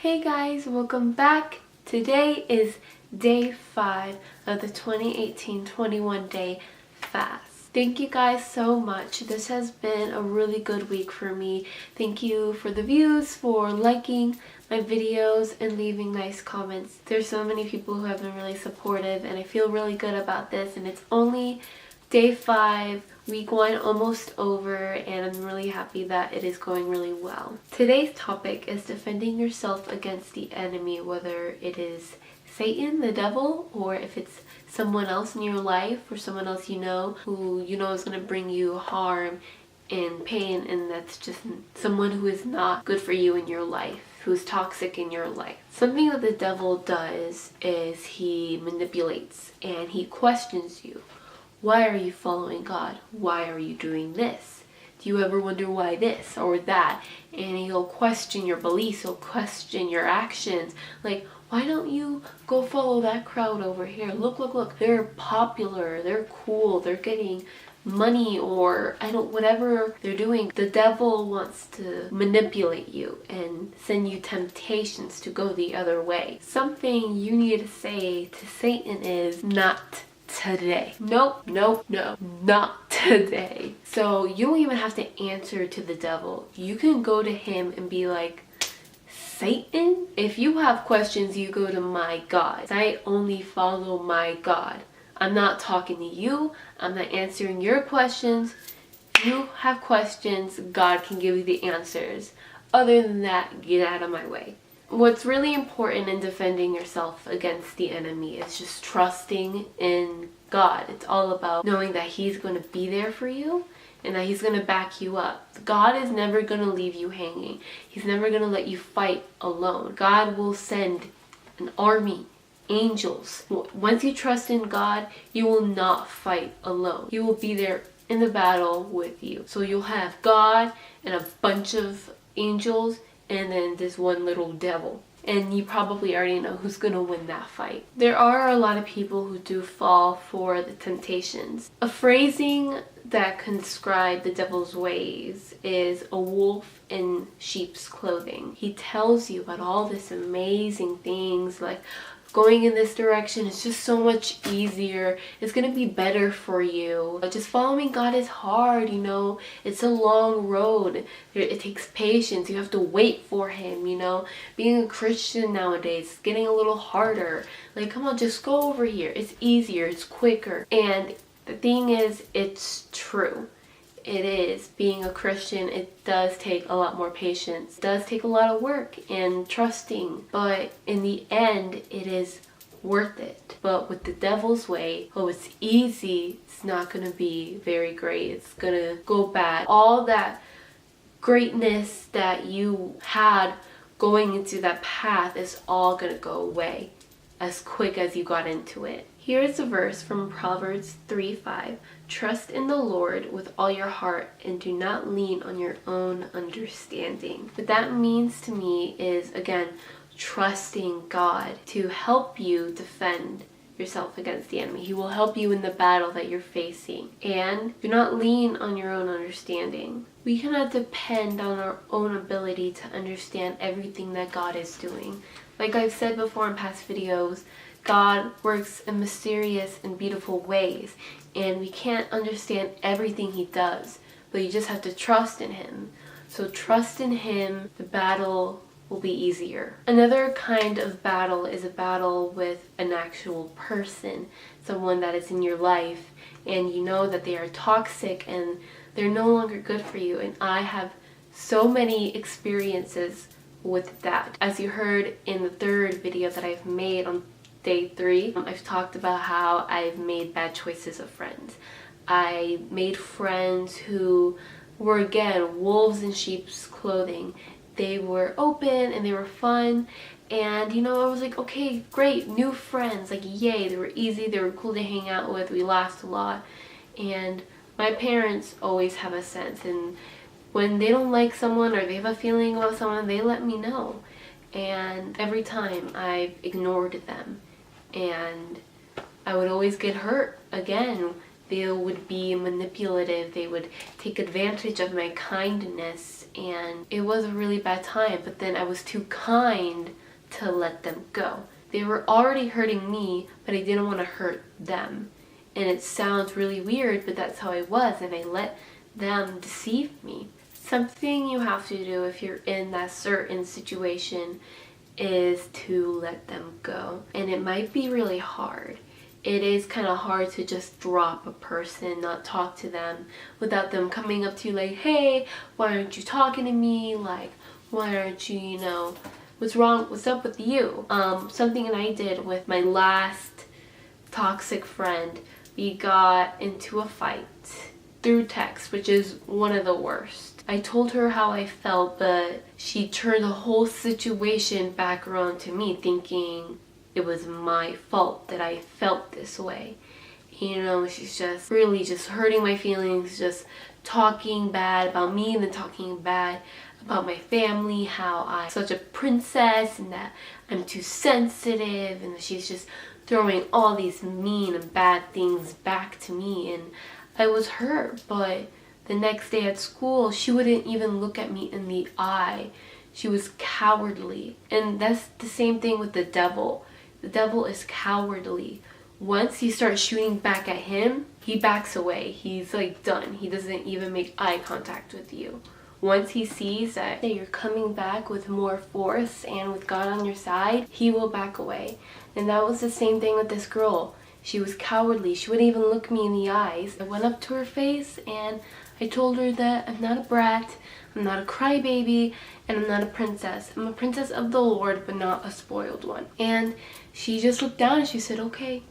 Hey guys, welcome back. Today is day 5 of the 2018-21 day fast. Thank you guys so much. This has been a really good week for me. Thank you for the views, for liking my videos and leaving nice comments. There's so many people who have been really supportive and I feel really good about this, and it's only day 5, week 1 almost over, and I'm really happy that it is going really well. Today's topic is defending yourself against the enemy, whether it is Satan, the devil, or if it's someone else in your life or someone else who you know is going to bring you harm and pain, and that's just someone who is not good for you in your life, who's toxic in your life. Something that the devil does is he manipulates and he questions you. Why are you following God? Why are you doing this? Do you ever wonder why this or that? And he'll question your beliefs, he'll question your actions. Like, why don't you go follow that crowd over here? Look, they're popular, they're cool, they're getting money, or whatever they're doing. The devil wants to manipulate you and send you temptations to go the other way. Something you need to say to Satan is, not today. Nope, not today. So you don't even have to answer to the devil. You can go to him and be like, Satan, if you have questions, you go to my God. I only follow my God. I'm not talking to you. I'm not answering your questions. If you have questions, God can give you the answers. Other than that, get out of my way. What's really important in defending yourself against the enemy is just trusting in God. It's all about knowing that He's going to be there for you and that He's going to back you up. God is never going to leave you hanging. He's never going to let you fight alone. God will send an army, angels. Once you trust in God, you will not fight alone. He will be there in the battle with you. So you'll have God and a bunch of angels, and then this one little devil. And you probably already know who's gonna win that fight. There are a lot of people who do fall for the temptations. A phrasing that can describe the devil's ways is a wolf in sheep's clothing. He tells you about all this amazing things, like going in this direction is just so much easier. It's gonna be better for you. Just following God is hard, It's a long road. It takes patience. You have to wait for Him, Being a Christian nowadays is getting a little harder. Like, come on, just go over here. It's easier. It's quicker. And the thing is, it's true. It is. Being a Christian, it does take a lot more patience. It does take a lot of work and trusting. But in the end, it is worth it. But with the devil's way, it's easy, it's not going to be very great. It's going to go bad. All that greatness that you had going into that path is all going to go away as quick as you got into it. Here is a verse from Proverbs 3:5. Trust in the Lord with all your heart and do not lean on your own understanding. What that means to me is, again, trusting God to help you defend yourself against the enemy. He will help you in the battle that you're facing. And do not lean on your own understanding. We cannot depend on our own ability to understand everything that God is doing. Like I've said before in past videos, God works in mysterious and beautiful ways, and we can't understand everything He does, but you just have to trust in Him. So trust in Him, the battle will be easier. Another kind of battle is a battle with an actual person, someone that is in your life, and you know that they are toxic and they're no longer good for you. And I have so many experiences with that. As you heard in the third video that I've made on day 3, I've talked about how I've made bad choices of friends. I made friends who were, again, wolves in sheep's clothing. They were open and they were fun, and I was like, okay, great, new friends, like, yay. They were easy, they were cool to hang out with, we laughed a lot. And my parents always have a sense, and when they don't like someone or they have a feeling about someone, they let me know. And every time I've ignored them, and I would always get hurt again they would be manipulative, they would take advantage of my kindness, and it was a really bad time. But then I was too kind to let them go. They were already hurting me, but I didn't want to hurt them. And it sounds really weird, but that's how I was, and I let them deceive me. Something you have to do if you're in that certain situation is to let them go. And it might be really hard. It is kind of hard to just drop a person, not talk to them without them coming up to you like, hey, why aren't you talking to me? Like, why aren't you, what's wrong? What's up with you? Something I did with my last toxic friend, we got into a fight through text, which is one of the worst. I told her how I felt, but she turned the whole situation back around to me, thinking it was my fault that I felt this way. She's just really just hurting my feelings, just talking bad about me and then talking bad about my family, how I'm such a princess and that I'm too sensitive, and that she's just throwing all these mean and bad things back to me. And I was hurt, but the next day at school, she wouldn't even look at me in the eye. She was cowardly. And that's the same thing with the devil. The devil is cowardly. Once you start shooting back at him, he backs away. He's like done. He doesn't even make eye contact with you. Once he sees that you're coming back with more force and with God on your side, he will back away. And that was the same thing with this girl. She was cowardly. She wouldn't even look me in the eyes. I went up to her face and I told her that I'm not a brat, I'm not a crybaby, and I'm not a princess. I'm a princess of the Lord, but not a spoiled one. And she just looked down and she said, okay.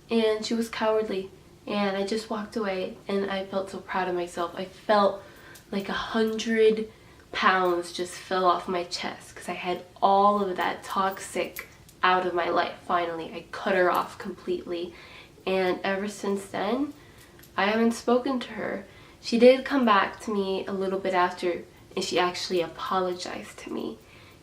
And she was cowardly. And I just walked away, and I felt so proud of myself. I felt like 100 pounds just fell off my chest because I had all of that toxic out of my life. Finally, I cut her off completely. And ever since then, I haven't spoken to her. She did come back to me a little bit after, and she actually apologized to me.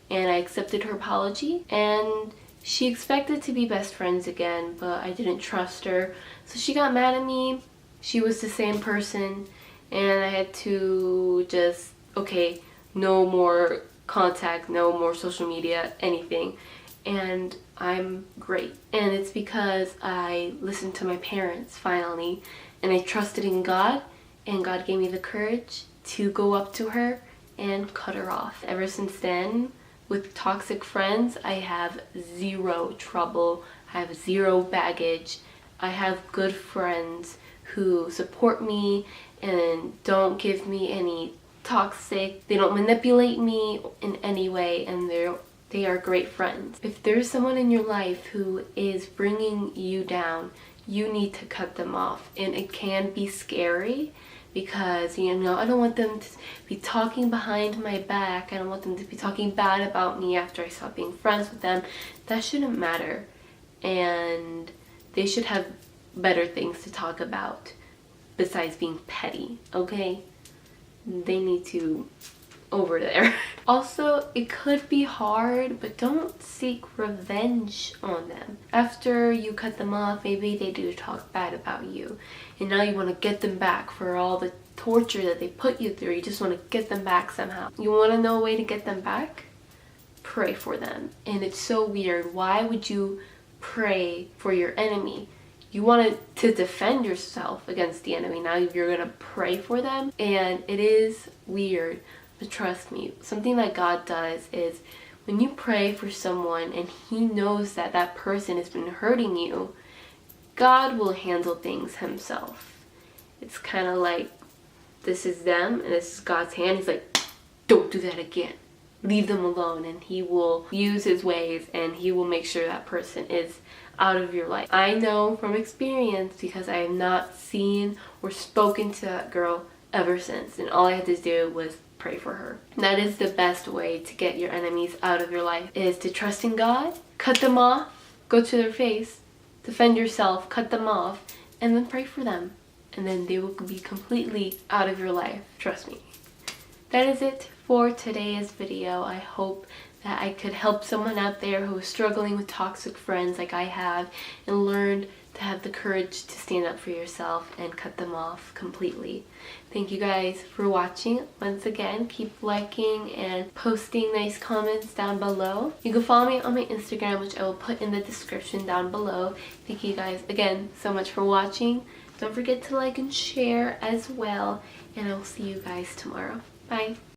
And I accepted her apology, and she expected to be best friends again, but I didn't trust her. So she got mad at me. She was the same person, and I had to just, okay, no more contact, no more social media, anything. And I'm great. And it's because I listened to my parents finally, and I trusted in God, and God gave me the courage to go up to her and cut her off. Ever since then, with toxic friends, I have zero trouble. I have zero baggage. I have good friends who support me and don't give me any toxic, they don't manipulate me in any way, and they are great friends. If there's someone in your life who is bringing you down, you need to cut them off. And it can be scary because, I don't want them to be talking behind my back. I don't want them to be talking bad about me after I stop being friends with them. That shouldn't matter. And they should have better things to talk about besides being petty, okay? They need to over there. Also, it could be hard, but don't seek revenge on them. After you cut them off, maybe they do talk bad about you, and now you want to get them back for all the torture that they put you through. You just want to get them back somehow. You want to know a way to get them back? Pray for them. And it's so weird. Why would you pray for your enemy? You wanted to defend yourself against the enemy. Now you're going to pray for them. And it is weird. But trust me, something that God does is when you pray for someone and he knows that that person has been hurting you, God will handle things himself. It's kind of like this is them and this is God's hand. He's like, don't do that again. Leave them alone, and he will use his ways and he will make sure that person is out of your life. I know from experience because I have not seen or spoken to that girl ever since, and all I had to do was pray for her. And that is the best way to get your enemies out of your life, is to trust in God, cut them off, go to their face, defend yourself, cut them off, and then pray for them. And then they will be completely out of your life. Trust me. That is it for today's video. I hope that I could help someone out there who is struggling with toxic friends like I have, and learned to have the courage to stand up for yourself and cut them off completely. Thank you guys for watching. Once again, keep liking and posting nice comments down below. You can follow me on my Instagram, which I will put in the description down below. Thank you guys again so much for watching. Don't forget to like and share as well, and I will see you guys tomorrow. Bye.